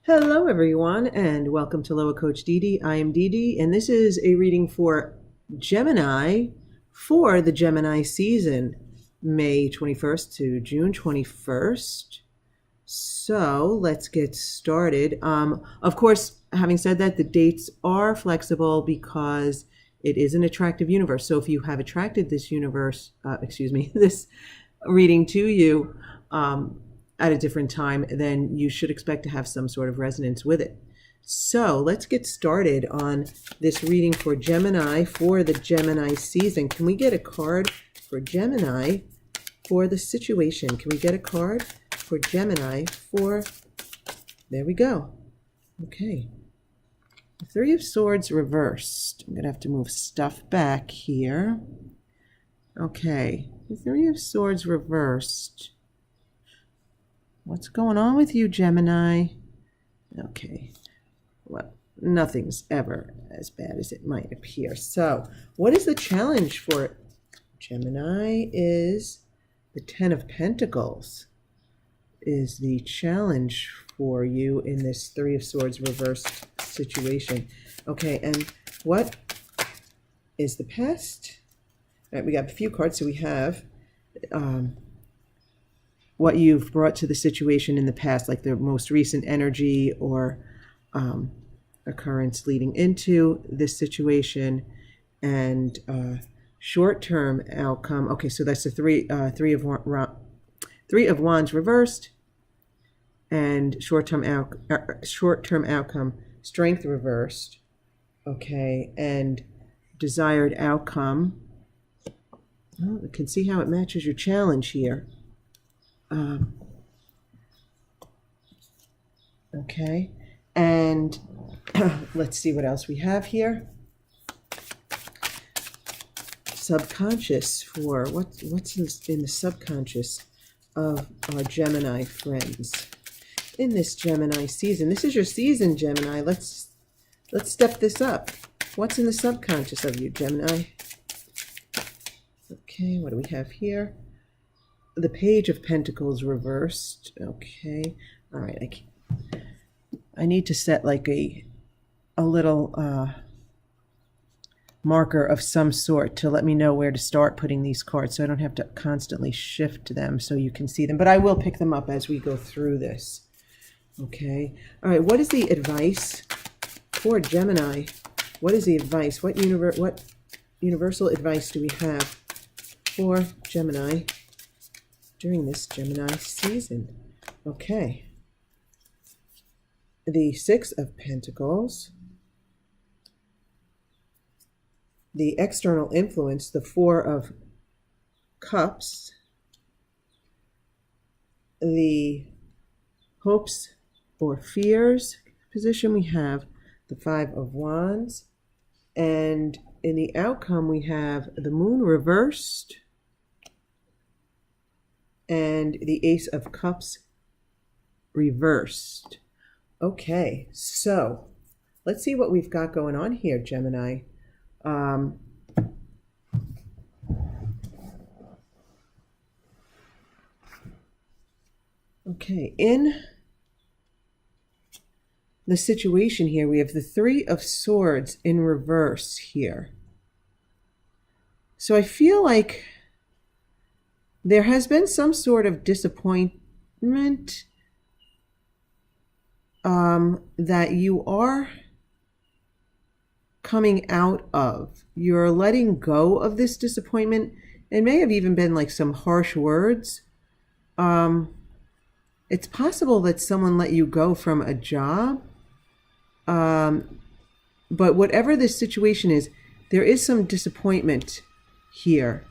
Hello everyone and welcome to Loa Coach Dee. I am Dee and this is a reading for Gemini for the Gemini season, May 21st to June 21st. So let's get started. Of course, having said that, the dates are flexible because it is an attractive universe. So if you have attracted this this reading to you, at a different time, then you should expect to have some sort of resonance with it. So let's get started on this reading for Gemini for the Gemini season. Can we get a card for Gemini for the situation? Can we get a card for Gemini for, there we go. Okay. The Three of Swords reversed. I'm gonna have to move stuff back here. Okay, the Three of Swords reversed. What's going on with you, Gemini? Okay, well, nothing's ever as bad as it might appear. So, what is the challenge for Gemini? Is the Ten of Pentacles is the challenge for you in this Three of Swords reversed situation. Okay, and what is the past? All right, we got a few cards. So we have what you've brought to the situation in the past, like the most recent energy or occurrence leading into this situation, and short-term outcome. Okay, so that's the three of Wands reversed, and short-term outcome, Strength reversed. Okay, and desired outcome. Oh, you can see how it matches your challenge here. Okay, and let's see what else we have here. Subconscious for what's in the subconscious of our Gemini friends in this Gemini season. This is your season, Gemini. Let's step this up. What's in the subconscious of you, Gemini? Okay, what do we have here? The Page of Pentacles reversed. Okay, all right. I need to set like a little marker of some sort to let me know where to start putting these cards, so I don't have to constantly shift them so you can see them. But I will pick them up as we go through this. Okay. All right. What is the advice for Gemini? What is the advice? What universal advice do we have for Gemini during this Gemini season? Okay. The Six of Pentacles, the external influence, the Four of Cups, the hopes or fears position, we have the Five of Wands, and in the outcome we have the Moon reversed, and the Ace of Cups reversed. Okay, so let's see what we've got going on here, Gemini. Okay, in the situation here, we have the Three of Swords in reverse here. So I feel like there has been some sort of disappointment that you are coming out of. You're letting go of this disappointment. It may have even been like some harsh words. It's possible that someone let you go from a job. But whatever this situation is, there is some disappointment here.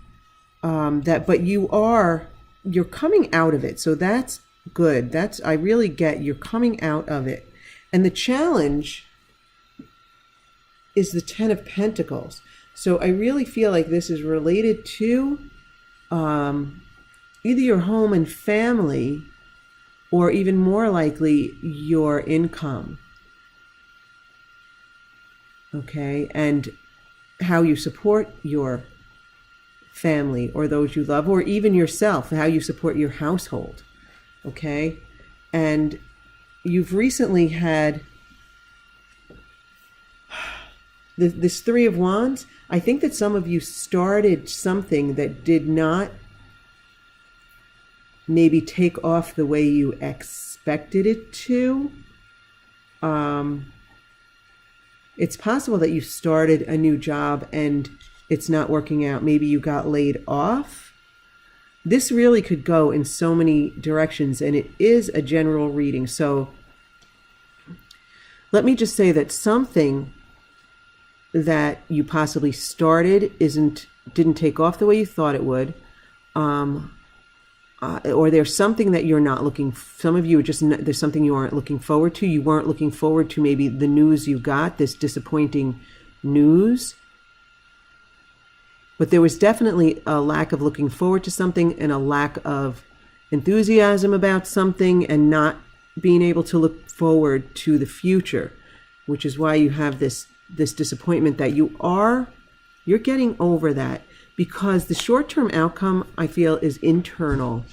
But you're coming out of it. So that's good. I really get you're coming out of it. And the challenge is the Ten of Pentacles. So I really feel like this is related to either your home and family, or even more likely your income. Okay, and how you support your family or those you love, or even yourself, how you support your household. Okay, and you've recently had this Three of Wands. I think that some of you started something that did not maybe take off the way you expected it to. It's possible that you started a new job and it's not working out. Maybe you got laid off. This really could go in so many directions, and it is a general reading. So let me just say that something that you possibly started didn't take off the way you thought it would, or there's something that you're not looking. Some of you are just there's something you aren't looking forward to. You weren't looking forward to maybe the news you got, this disappointing news. But there was definitely a lack of looking forward to something and a lack of enthusiasm about something and not being able to look forward to the future, which is why you have this disappointment that you're getting over that, because the short-term outcome, I feel, is internal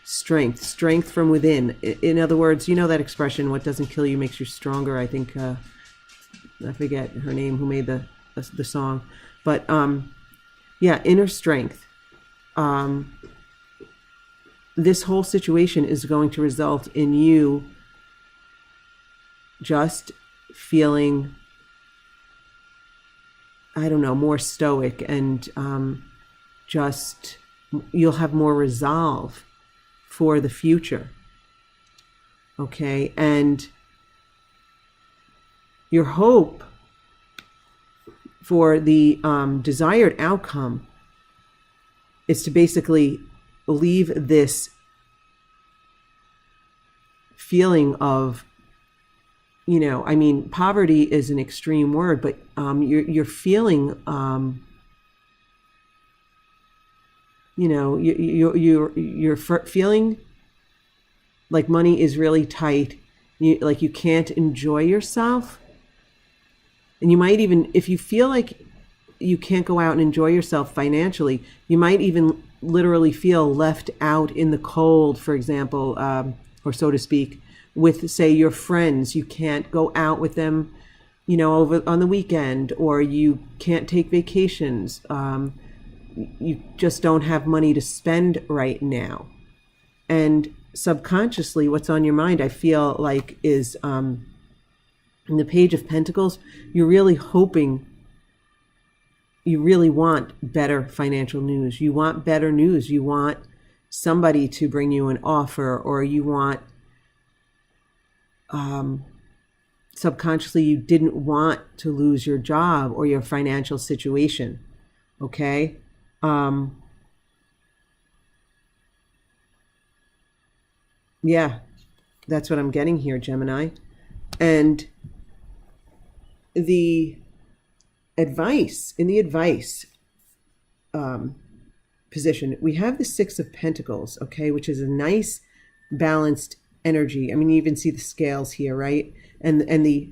strength from within. In other words, you know that expression, what doesn't kill you makes you stronger. I think, I forget her name who made the song, but yeah, inner strength. This whole situation is going to result in you just feeling, I don't know, more stoic, and you'll have more resolve for the future. Okay, and your hope for the desired outcome is to basically leave this feeling of, I mean, poverty is an extreme word, but you're feeling, you're feeling like money is really tight, like you can't enjoy yourself. And you might even, if you feel like you can't go out and enjoy yourself financially, you might even literally feel left out in the cold, for example, or so to speak, with, say, your friends. You can't go out with them, over on the weekend, or you can't take vacations. You just don't have money to spend right now. And subconsciously, what's on your mind, I feel like, is in the Page of Pentacles, you're really hoping, you really want better financial news. You want better news. You want somebody to bring you an offer, or you want, subconsciously, you didn't want to lose your job or your financial situation. Okay? Yeah, that's what I'm getting here, Gemini. And the advice, in the advice position, we have the Six of Pentacles, okay, which is a nice balanced energy. I mean, you even see the scales here, right? And the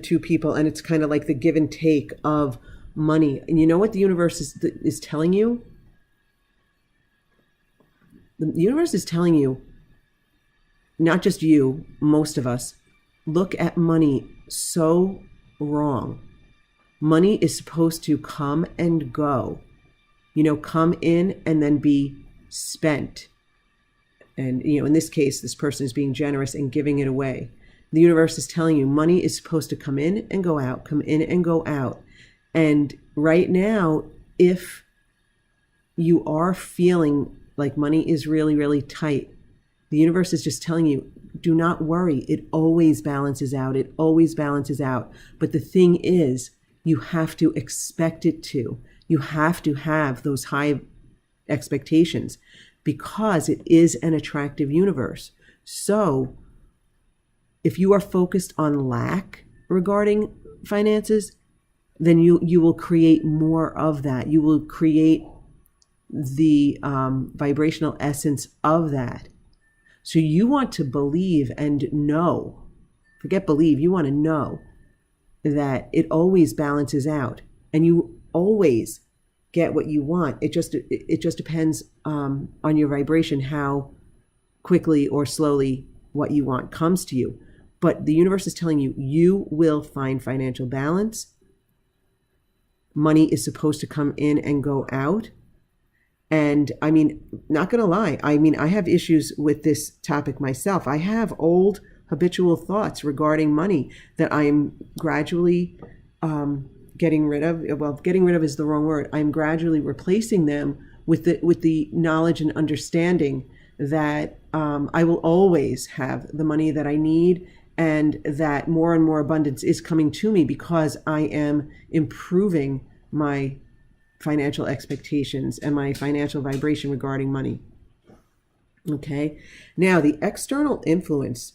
two people, and it's kind of like the give and take of money. And you know what the universe is telling you? The universe is telling you, not just you, most of us, look at money so wrong. Money is supposed to come and go, come in and then be spent. And, in this case, this person is being generous and giving it away. The universe is telling you money is supposed to come in and go out, come in and go out. And right now, if you are feeling like money is really, really tight, the universe is just telling you, do not worry. It always balances out. It always balances out. But the thing is, you have to expect it to. You have to have those high expectations, because it is an attractive universe. So if you are focused on lack regarding finances, then you will create more of that. You will create the vibrational essence of that. So you want to believe and know, forget believe, you want to know that it always balances out and you always get what you want. It just depends on your vibration, how quickly or slowly what you want comes to you. But the universe is telling you, you will find financial balance. Money is supposed to come in and go out. And I mean, not going to lie, I mean, I have issues with this topic myself. I have old habitual thoughts regarding money that I am gradually getting rid of. Well, getting rid of is the wrong word. I'm gradually replacing them with the knowledge and understanding that I will always have the money that I need, and that more and more abundance is coming to me because I am improving my financial expectations and my financial vibration regarding money. Okay. Now, the external influence,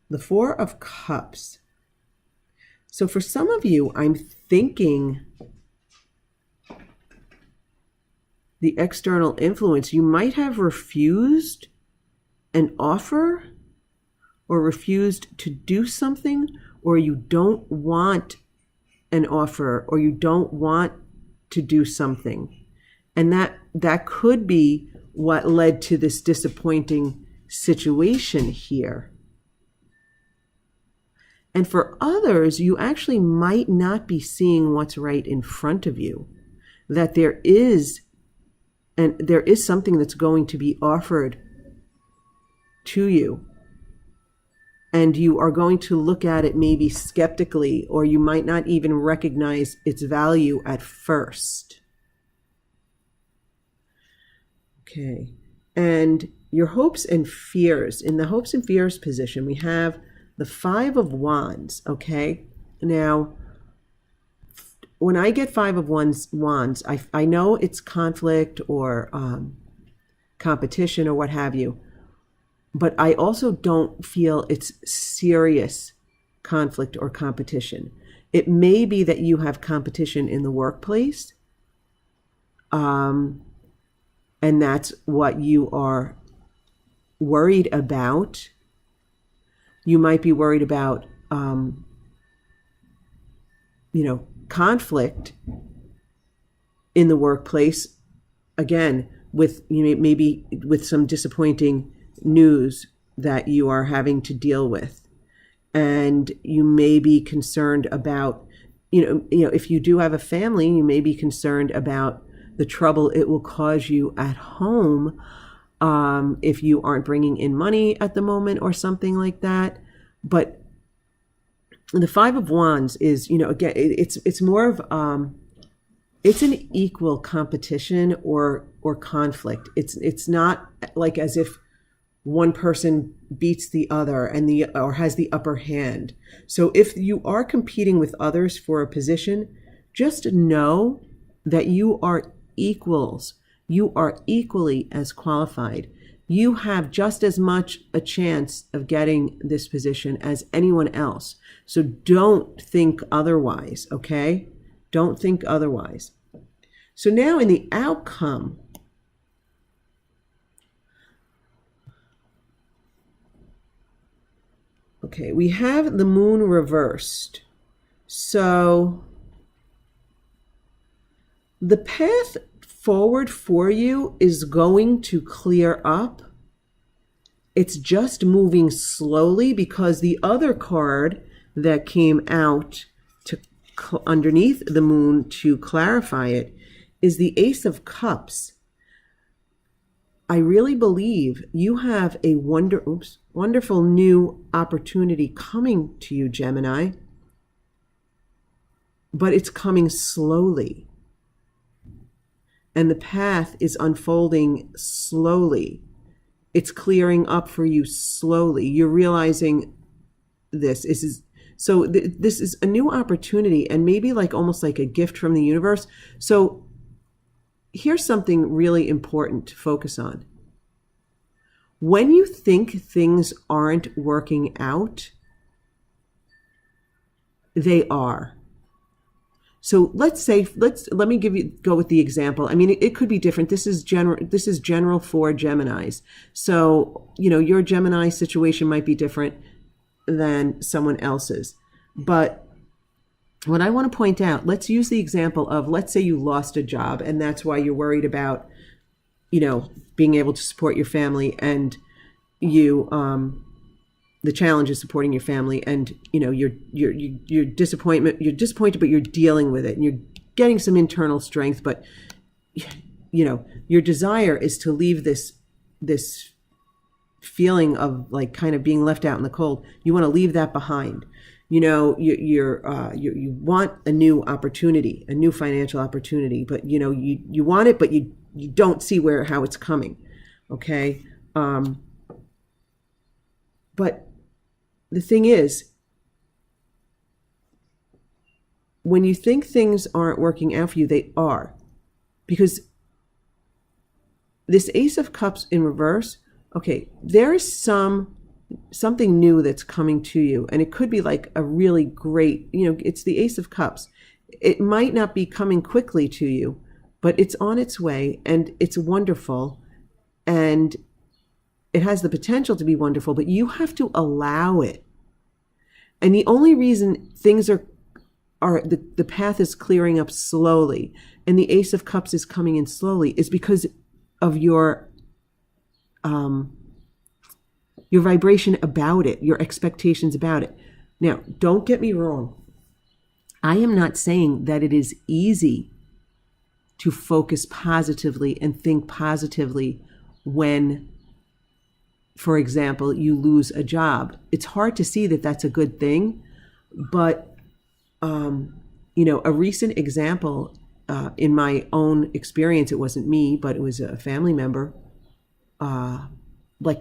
the Four of Cups. So for some of you, I'm thinking the external influence, you might have refused an offer or refused to do something, or you don't want an offer, or you don't want to do something. And that could be what led to this disappointing situation here. And for others, you actually might not be seeing what's right in front of you, that there is something that's going to be offered to you. And you are going to look at it maybe skeptically, or you might not even recognize its value at first. Okay. And your hopes and fears. In the hopes and fears position, we have the Five of Wands. Okay. Now, when I get Five of Wands, I know it's conflict or competition or what have you. But I also don't feel it's serious conflict or competition. It may be that you have competition in the workplace, and that's what you are worried about. You might be worried about, conflict in the workplace. Again, with maybe with some disappointing news that you are having to deal with, and you may be concerned about, if you do have a family, you may be concerned about the trouble it will cause you at home if you aren't bringing in money at the moment or something like that. But the Five of Wands is, again, it's more of it's an equal competition or conflict. It's not like as if one person beats the other or has the upper hand. So if you are competing with others for a position, just know that you are equals. You are equally as qualified. You have just as much a chance of getting this position as anyone else. So don't think otherwise, okay? Don't think otherwise. So now in the outcome, okay, we have the moon reversed. So the path forward for you is going to clear up. It's just moving slowly because the other card that came out to underneath the moon to clarify it is the Ace of Cups. I really believe you have a wonderful new opportunity coming to you, Gemini, but it's coming slowly. And the path is unfolding slowly. It's clearing up for you slowly. You're realizing this. This is a new opportunity, and maybe almost like a gift from the universe. So here's something really important to focus on. When you think things aren't working out, they are. So let me go with the example. I mean, it could be different. This is general for Geminis. So, your Gemini situation might be different than someone else's. But what I want to point out, let's use the example of, let's say you lost a job, and that's why you're worried about, being able to support your family, and you the challenge is supporting your family, and you're disappointed, but you're dealing with it, and you're getting some internal strength. But your desire is to leave this feeling of like kind of being left out in the cold. You want to leave that behind. You want a new opportunity, a new financial opportunity, but you want it, but you don't see how it's coming. Okay. But the thing is, when you think things aren't working out for you, they are. Because this Ace of Cups in reverse, okay, there is something new that's coming to you. And it could be like a really great, it's the Ace of Cups. It might not be coming quickly to you, but it's on its way, and it's wonderful. And it has the potential to be wonderful, but you have to allow it. And the only reason things are the path is clearing up slowly, and the Ace of Cups is coming in slowly, is because of your vibration about it, your expectations about it. Now, don't get me wrong. I am not saying that it is easy to focus positively and think positively when, for example, you lose a job. It's hard to see that that's a good thing, but a recent example in my own experience, it wasn't me, but it was a family member,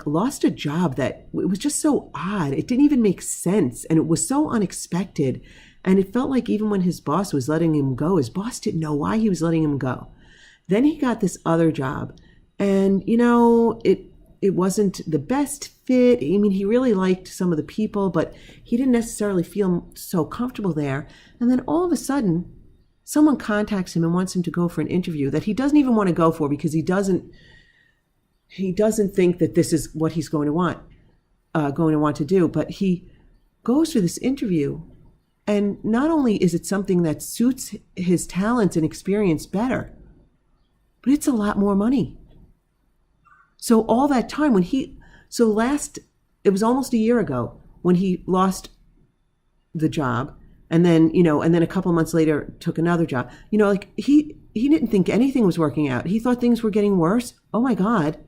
lost a job that it was just so odd. It didn't even make sense, and it was so unexpected. And it felt like even when his boss was letting him go, his boss didn't know why he was letting him go. Then he got this other job, and it wasn't the best fit. I mean, he really liked some of the people, but he didn't necessarily feel so comfortable there. And then all of a sudden, someone contacts him and wants him to go for an interview that he doesn't even want to go for, because he doesn't think that this is what he's going to want to do. But he goes for this interview, and not only is it something that suits his talents and experience better, but it's a lot more money. So all that time it was almost a year ago when he lost the job, and then a couple of months later took another job. He didn't think anything was working out. He thought things were getting worse. Oh my God,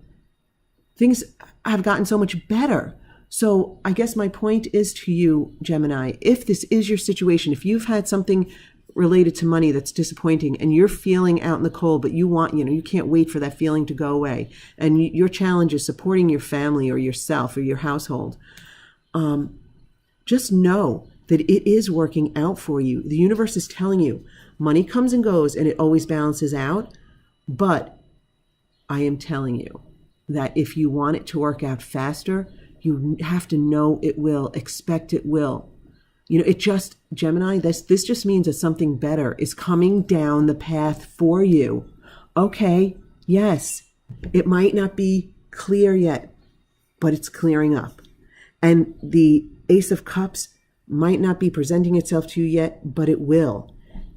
things have gotten so much better. So I guess my point is to you, Gemini, if this is your situation, if you've had something related to money that's disappointing, and you're feeling out in the cold, but you can't wait for that feeling to go away, and your challenge is supporting your family or yourself or your household, just know that it is working out for you. The universe is telling you money comes and goes, and it always balances out. But I am telling you that if you want it to work out faster, you have to know it will, expect it will. Gemini, this just means that something better is coming down the path for you. Okay, yes, it might not be clear yet, but it's clearing up. And the Ace of Cups might not be presenting itself to you yet, but it will.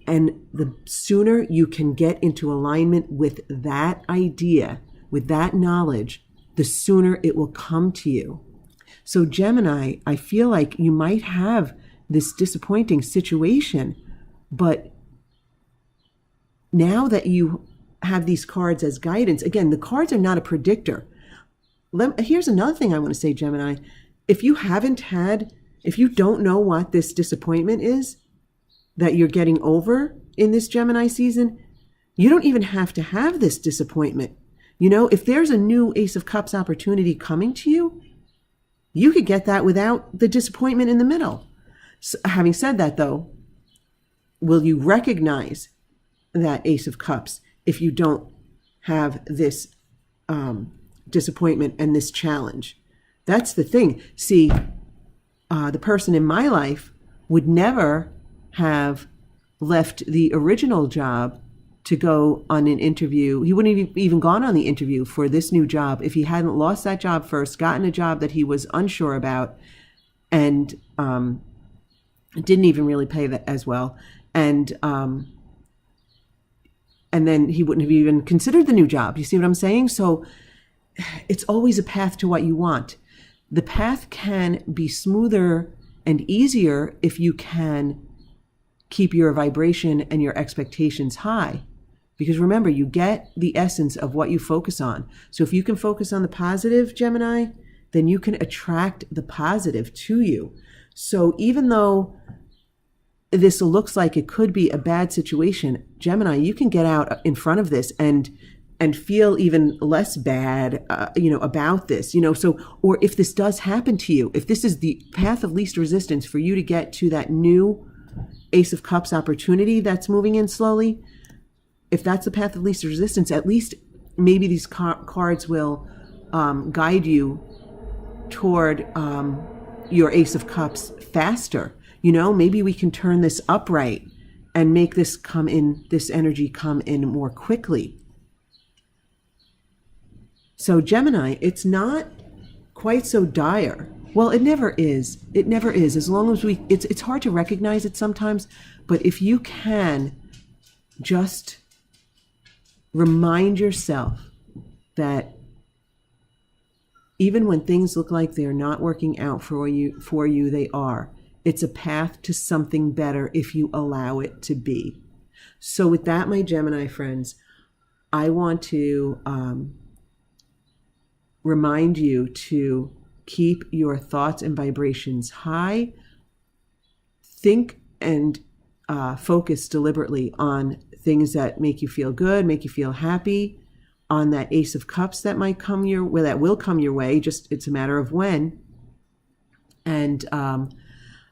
And the sooner you can get into alignment with that idea, with that knowledge, the sooner it will come to you. So Gemini, I feel like you might have this disappointing situation, but now that you have these cards as guidance, again, the cards are not a predictor. Here's another thing I want to say, Gemini. If you don't know what this disappointment is that you're getting over in this Gemini season, you don't even have to have this disappointment. If there's a new Ace of Cups opportunity coming to you, you could get that without the disappointment in the middle. So, having said that, though, will you recognize that Ace of Cups if you don't have this disappointment and this challenge? That's the thing. See, the person in my life would never have left the original job to go on an interview. He wouldn't have even gone on the interview for this new job if he hadn't lost that job first, gotten a job that he was unsure about, and didn't even really pay that as well. And then he wouldn't have even considered the new job. You see what I'm saying? So it's always a path to what you want. the path can be smoother and easier if you can keep your vibration and your expectations high. Because remember, you get the essence of what you focus on. So if you can focus on the positive, Gemini, then you can attract the positive to you. So even though this looks like it could be a bad situation, Gemini, you can get out in front of this and feel even less bad, about this, so, or if this does happen to you, if this is the path of least resistance for you to get to that new Ace of Cups opportunity that's moving in slowly, if that's the path of least resistance, at least maybe these cards will guide you toward your Ace of Cups faster. Maybe we can turn this upright and make this energy come in more quickly. So Gemini, it's not quite so dire. Well, it never is. It never is. As long as it's hard to recognize it sometimes, but if you can just remind yourself that even when things look like they're not working out for you, they are. It's a path to something better if you allow it to be. So with that, my Gemini friends, I want to remind you to keep your thoughts and vibrations high. Think and focus deliberately on things that make you feel good, make you feel happy, on that Ace of Cups that will come your way. Just it's a matter of when. And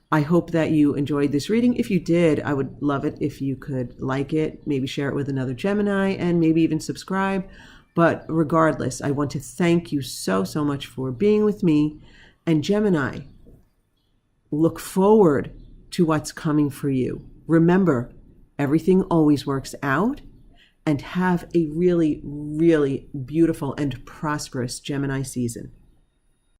I hope that you enjoyed this reading. If you did, I would love it if you could like it, maybe share it with another Gemini, and maybe even subscribe. But regardless, I want to thank you so, so much for being with me. And Gemini, look forward to what's coming for you. Remember, everything always works out, and have a really, really beautiful and prosperous Gemini season.